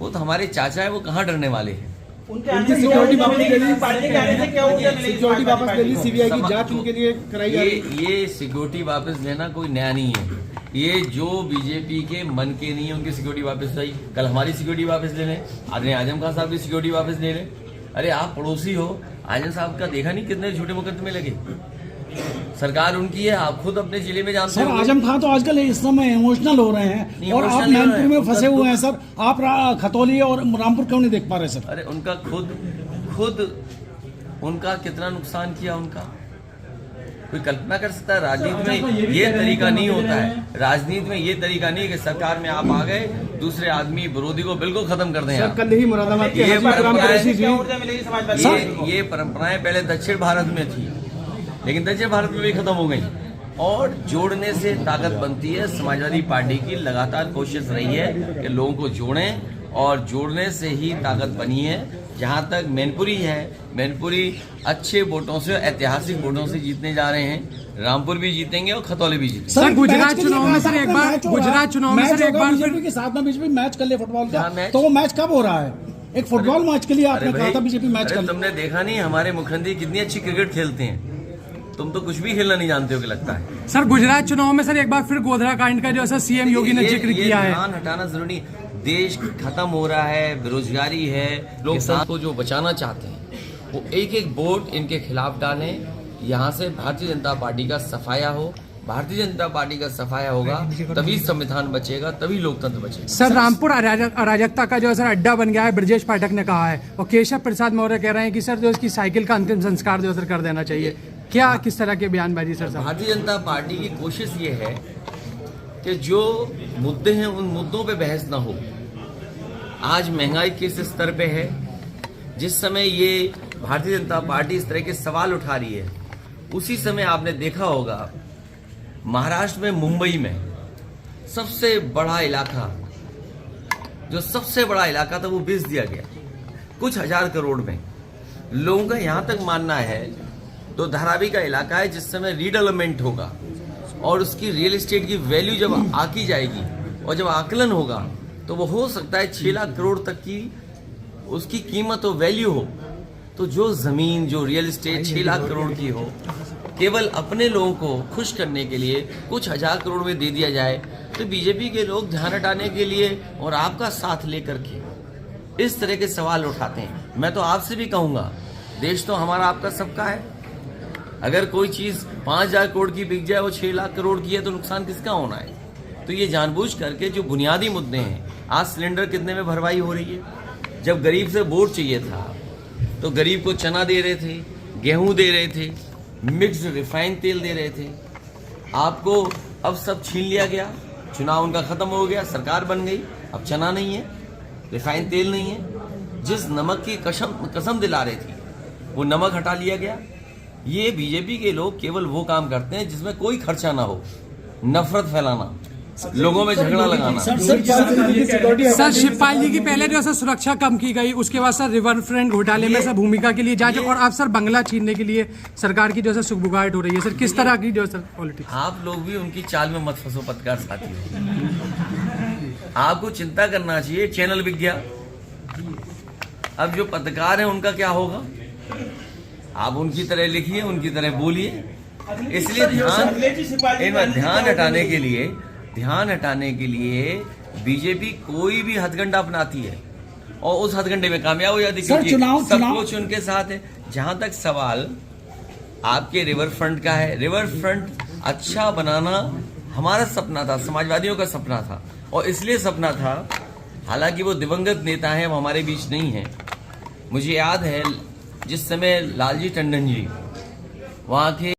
वो तो हमारे चाचा है, वो कहाँ डरने वाले हैं। उनकी सिक्योरिटी वापस ले ली, सिक्योरिटी वापस ले ली, सीबीआई की जांच उनके लिए कराई जा रही है। ये सिक्योरिटी वापस लेना कोई नया नहीं है। ये जो बीजेपी के मन के नहीं है उनकी सिक्योरिटी वापस लाई। कल हमारी सिक्योरिटी वापस ले लें, आदरणीय आजम खान साहब की सिक्योरिटी वापस ले लें। अरे आप पड़ोसी हो, आजम साहब का देखा नहीं कितने झूठे मुकदमे लगे। सरकार उनकी है, आप खुद अपने जिले में जानते हो। सर आजम खान तो आजकल इस समय इमोशनल हो रहे हैं और आप मैनपुर में फंसे हुए हैं सर। आप खतौली और रामपुर क्यों नहीं देख पा रहे सर? अरे उनका खुद उनका कितना नुकसान किया उनका, कोई कल्पना कर सकता है? राजनीति में ये तरीका नहीं होता है। राजनीति में ये तरीका नहीं कि सरकार में आप आ गए, दूसरे आदमी विरोधी को बिल्कुल खत्म कर दें। कल ही मुरादाबाद के ये परंपराएं पहले दक्षिण भारत में थी, लेकिन दक्षिण भारत में भी खत्म हो गई। और जोड़ने से ताकत बनती है। समाजवादी पार्टी की लगातार कोशिश रही है कि लोगों को जोड़ें, और जोड़ने से ही ताकत बनी है। जहां तक मैनपुरी है, मैनपुरी अच्छे वोटों से, ऐतिहासिक वोटों से जीतने जा रहे हैं। रामपुर भी जीतेंगे और खतौली भी जीतेंगे। सर गुजरात चुनाव में सर एक बार बीजेपी के साथ में बीजेपी मैच कर ले फुटबॉल का, तो वो मैच कब हो रहा है? एक फुटबॉल मैच के लिए आपने कहा था बीजेपी मैच कर। तुमने देखा नहीं हमारे मुख्यमंत्री कितनी अच्छी क्रिकेट खेलते हैं? तुम तो कुछ भी खेलना नहीं जानते हो कि लगता है। सर गुजरात चुनाव में सर एक बार फिर गोधरा कांड का जो सीएम योगी ने जिक्र किया है, ध्यान हटाना जरूरी। देश खत्म हो रहा है, बेरोजगारी है, लोग किसान को जो बचाना चाहते हैं वो एक एक वोट इनके खिलाफ डालें। यहाँ से भारतीय जनता पार्टी का सफाया हो। भारतीय जनता पार्टी का सफाया होगा तभी संविधान बचेगा, तभी लोकतंत्र बचेगा। सर रामपुर अराजकता का जो सर अड्डा बन गया है, ब्रजेश पाठक ने कहा है, और केशव प्रसाद मौर्य कह रहे हैं कि सर जो इसकी साइकिल का अंतिम संस्कार जो सर कर देना चाहिए। क्या किस तरह के बयानबाजी सर? भारतीय जनता पार्टी की कोशिश ये है कि जो मुद्दे हैं उन मुद्दों पे बहस ना हो। आज महंगाई किस स्तर पे है, जिस समय ये भारतीय जनता पार्टी इस तरह के सवाल उठा रही है, उसी समय आपने देखा होगा महाराष्ट्र में, मुंबई में सबसे बड़ा इलाका, जो सबसे बड़ा इलाका था वो बेच दिया गया कुछ हजार करोड़ में। लोगों का यहां तक मानना है तो धारावी का इलाका है, जिस समय रीडेवलपमेंट होगा और उसकी रियल एस्टेट की वैल्यू जब आकी जाएगी और जब आकलन होगा तो वो हो सकता है 6 लाख करोड़ तक की उसकी कीमत और वैल्यू हो। तो जो जमीन, जो रियल एस्टेट 6 लाख करोड़ की हो, केवल अपने लोगों को खुश करने के लिए कुछ हजार करोड़ में दे दिया जाए, तो बीजेपी के लोग ध्यान हटाने के लिए और आपका साथ लेकर के इस तरह के सवाल उठाते हैं। मैं तो आपसे भी कहूंगा, देश तो हमारा आपका सबका है। अगर कोई चीज 5,000 करोड़ की बिक जाए, वो 6 लाख करोड़ की है, तो नुकसान किसका होना है? तो ये जानबूझ करके जो बुनियादी मुद्दे हैं, आज सिलेंडर कितने में भरवाई हो रही है? जब गरीब से वोट चाहिए था तो गरीब को चना दे रहे थे, गेहूं दे रहे थे, मिक्स्ड रिफाइंड तेल दे रहे थे। आपको अब सब छीन लिया गया, चुनाव उनका खत्म हो गया, सरकार बन गई, अब चना नहीं है, रिफाइंड तेल नहीं है। जिस नमक की कसम दिला रही थी वो नमक हटा लिया गया। ये बीजेपी के लोग केवल वो काम करते हैं जिसमें कोई खर्चा ना हो, नफरत फैलाना, लोगों में झगड़ा लगाना। सर शिवपाल जी की पहले जो सर सुरक्षा कम की गई, उसके बाद सर रिवर फ्रंट घोटाले में सर भूमिका के लिए जांच, और आप सर बंगला छीनने के लिए सरकार की जो सर सुगबुगाहट हो रही है, सर किस तरह की जो सर पॉलिटिक्स? आप लोग भी उनकी चाल में मत फंसो पत्रकार साथी। आपको चिंता करना चाहिए, चैनल बिक गया, अब जो पत्रकार हैं उनका क्या होगा? आप उनकी तरह लिखिए, उनकी तरह बोलिए। इसलिए ध्यान हटाने के लिए बीजेपी कोई भी हथकंडा अपनाती है और उस हथकंडे में कामयाब हो जाती है, क्योंकि सब कुछ उनके साथ है। जहां तक सवाल आपके रिवर फ्रंट का है, रिवर फ्रंट अच्छा बनाना हमारा सपना था, समाजवादियों का सपना था, और इसलिए सपना था, हालांकि वो दिवंगत नेता हैं, वो हमारे बीच नहीं है। मुझे याद है जिस समय लालजी टंडन जी वहां के